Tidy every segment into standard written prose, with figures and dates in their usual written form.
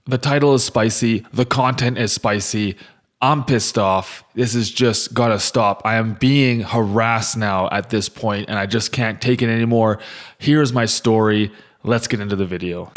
The title is spicy. The content is spicy. I'm pissed off. This is just gotta stop. I am being harassed now at this point and I just can't take it anymore. Here's my story. Let's get into the video.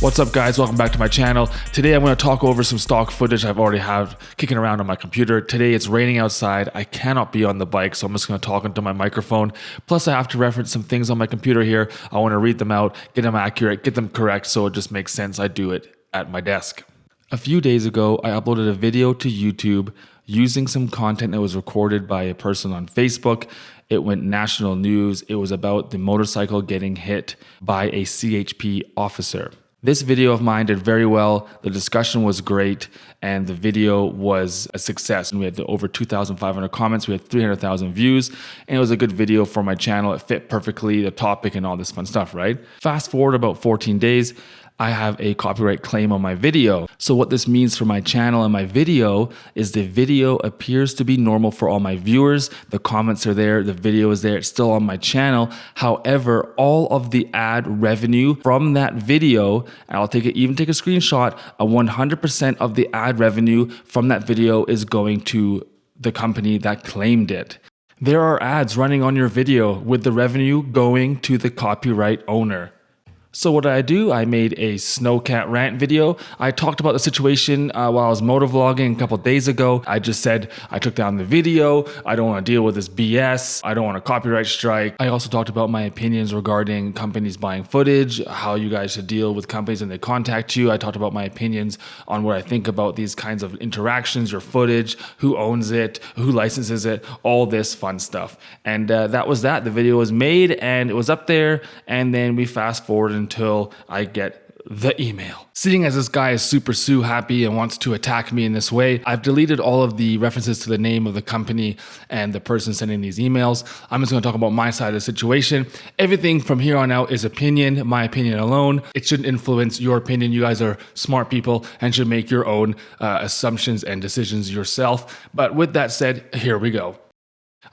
What's up guys, welcome back to my channel. Today I'm going to talk over some stock footage I've already had kicking around on my computer. Today it's raining outside. I cannot be on the bike, so I'm just going to talk into my microphone. Plus I have to reference some things on my computer here. I want to read them out, get them accurate, get them correct so it just makes sense. I do it at my desk. A few days ago, I uploaded a video to YouTube using some content that was recorded by a person on Facebook. It went national news. It was about the motorcycle getting hit by a CHP officer. This video of mine did very well. The discussion was great and the video was a success. And we had over 2,500 comments. We had 300,000 views and it was a good video for my channel. It fit perfectly, the topic and all this fun stuff, right? Fast forward about 14 days. I have a copyright claim on my video. So what this means for my channel and my video is the video appears to be normal for all my viewers. The comments are there, the video is there, it's still on my channel. However, all of the ad revenue from that video, and I'll even take a screenshot, 100% of the ad revenue from that video is going to the company that claimed it. There are ads running on your video with the revenue going to the copyright owner. So what did I do? I made a snowcat rant video. I talked about the situation while I was motovlogging a couple days ago. I just said I took down the video. I don't want to deal with this BS. I don't want a copyright strike. I also talked about my opinions regarding companies buying footage, how you guys should deal with companies when they contact you. I talked about my opinions on what I think about these kinds of interactions, your footage, who owns it, who licenses it, all this fun stuff. And that was that. The video was made and it was up there. And then we fast forward until I get the email. Seeing as this guy is super happy and wants to attack me in this way, I've deleted all of the references to the name of the company and the person sending these emails. I'm just going to talk about my side of the situation. Everything from here on out is opinion, my opinion alone. It shouldn't influence your opinion. You guys are smart people and should make your own assumptions and decisions yourself. But with that said, here we go.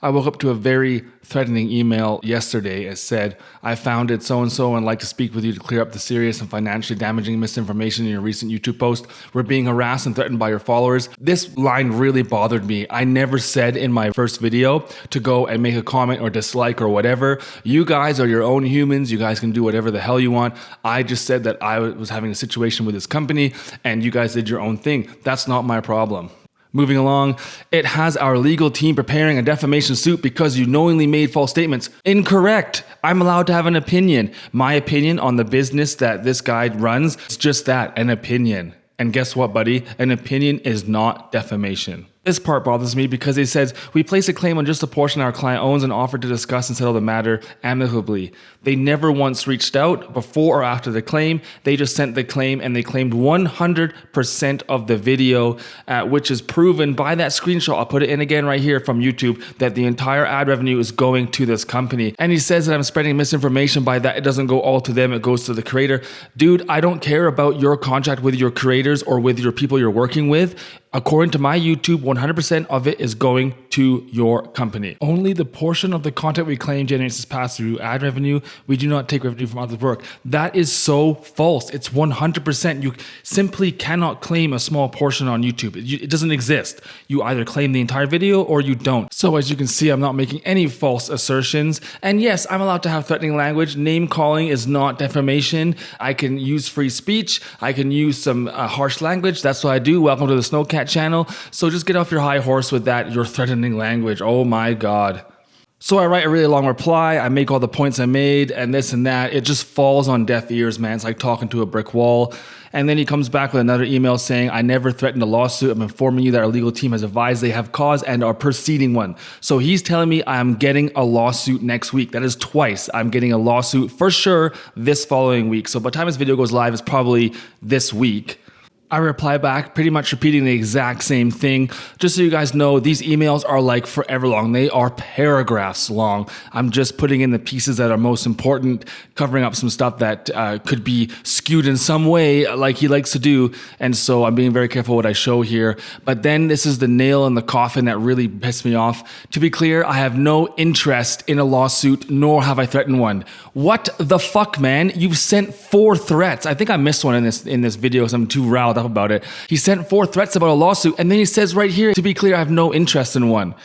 I woke up to a very threatening email yesterday. It said, I founded so-and-so and like to speak with you to clear up the serious and financially damaging misinformation in your recent YouTube post. We're being harassed and threatened by your followers. This line really bothered me. I never said in my first video to go and make a comment or dislike or whatever. You guys are your own humans. You guys can do whatever the hell you want. I just said that I was having a situation with this company and you guys did your own thing. That's not my problem. Moving along, it has our legal team preparing a defamation suit because you knowingly made false statements. Incorrect. I'm allowed to have an opinion. My opinion on the business that this guy runs is just that, an opinion. And guess what, buddy? An opinion is not defamation. This part bothers me because it says, we place a claim on just a portion our client owns and offer to discuss and settle the matter amicably. They never once reached out before or after the claim. They just sent the claim and they claimed 100% of the video, which is proven by that screenshot. I'll put it in again right here from YouTube, that the entire ad revenue is going to this company. And he says that I'm spreading misinformation by that. It doesn't go all to them. It goes to the creator. Dude, I don't care about your contract with your creators or with your people you're working with. According to my YouTube, 100% of it is going to your company. Only the portion of the content we claim generates this pass-through ad revenue. We do not take revenue from other work. That is so false. It's 100%. You simply cannot claim a small portion on YouTube. It doesn't exist. You either claim the entire video or you don't. So as you can see, I'm not making any false assertions. And yes, I'm allowed to have threatening language. Name calling is not defamation. I can use free speech. I can use some harsh language. That's what I do. Welcome to the Snowcat channel. So just get off your high horse with that, your threatening language. Oh my God. So I write a really long reply. I make all the points I made and this and that. It just falls on deaf ears, man. It's like talking to a brick wall. And then he comes back with another email saying, I never threatened a lawsuit. I'm informing you that our legal team has advised they have cause and are proceeding one. So he's telling me I'm getting a lawsuit next week. That is twice. I'm getting a lawsuit for sure this following week. So by the time this video goes live, it's probably this week. I reply back pretty much repeating the exact same thing. Just so you guys know, these emails are like forever long. They are paragraphs long. I'm just putting in the pieces that are most important, covering up some stuff that could be skewed in some way like he likes to do. And so I'm being very careful what I show here. But then this is the nail in the coffin that really pissed me off. To be clear, I have no interest in a lawsuit, nor have I threatened one. What the fuck, man? You've sent 4 threats. I think I missed one in this video because I'm too riled up about it. He sent 4 threats about a lawsuit, and then he says right here, to be clear, I have no interest in one.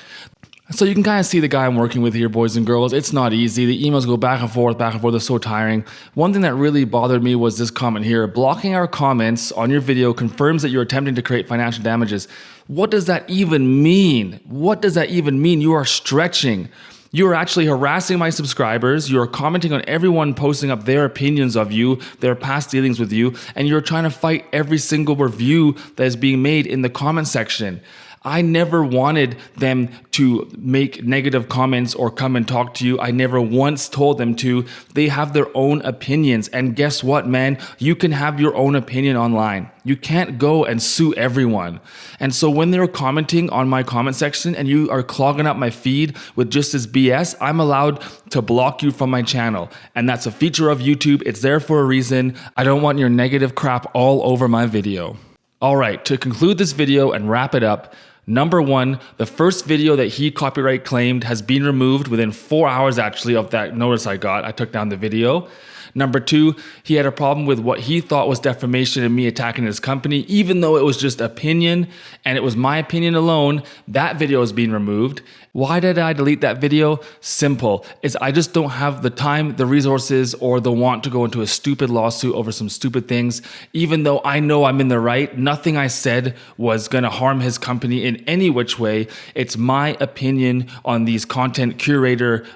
So you can kind of see the guy I'm working with here, boys and girls. It's not easy. The emails go back and forth. They're so tiring. One thing that really bothered me was this comment here. Blocking our comments on your video confirms that you're attempting to create financial damages. What does that even mean? What does that even mean? You are stretching. You are actually harassing my subscribers. You are commenting on everyone posting up their opinions of you, their past dealings with you, and you're trying to fight every single review that is being made in the comment section. I never wanted them to make negative comments or come and talk to you. I never once told them to. They have their own opinions. And guess what, man? You can have your own opinion online. You can't go and sue everyone. And so when they're commenting on my comment section and you are clogging up my feed with just this BS, I'm allowed to block you from my channel. And that's a feature of YouTube. It's there for a reason. I don't want your negative crap all over my video. All right, to conclude this video and wrap it up, number 1, the first video that he copyright claimed has been removed within 4 hours actually of that notice I got. I took down the video. Number 2, he had a problem with what he thought was defamation and me attacking his company, even though it was just opinion and it was my opinion alone. That video is being removed. Why did I delete that video? Simple. It's I just don't have the time, the resources, or the want to go into a stupid lawsuit over some stupid things. Even though I know I'm in the right, nothing I said was going to harm his company in any which way. It's my opinion on these content curator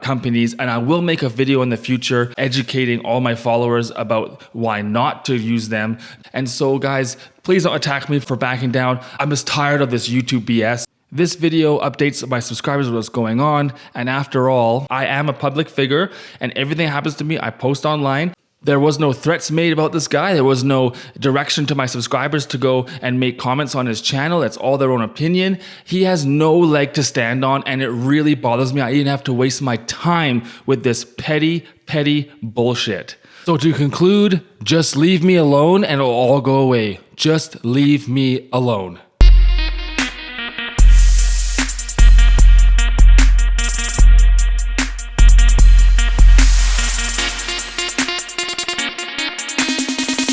companies, and I will make a video in the future educating all my followers about why not to use them. And so guys, please don't attack me for backing down. I'm just tired of this YouTube BS. This video updates my subscribers what's going on, and after all, I am a public figure and everything that happens to me I post online. There was no threats made about this guy. There was no direction to my subscribers to go and make comments on his channel. That's all their own opinion. He has no leg to stand on, and it really bothers me. I didn't have to waste my time with this petty bullshit. So to conclude, just leave me alone and it'll all go away. Just leave me alone.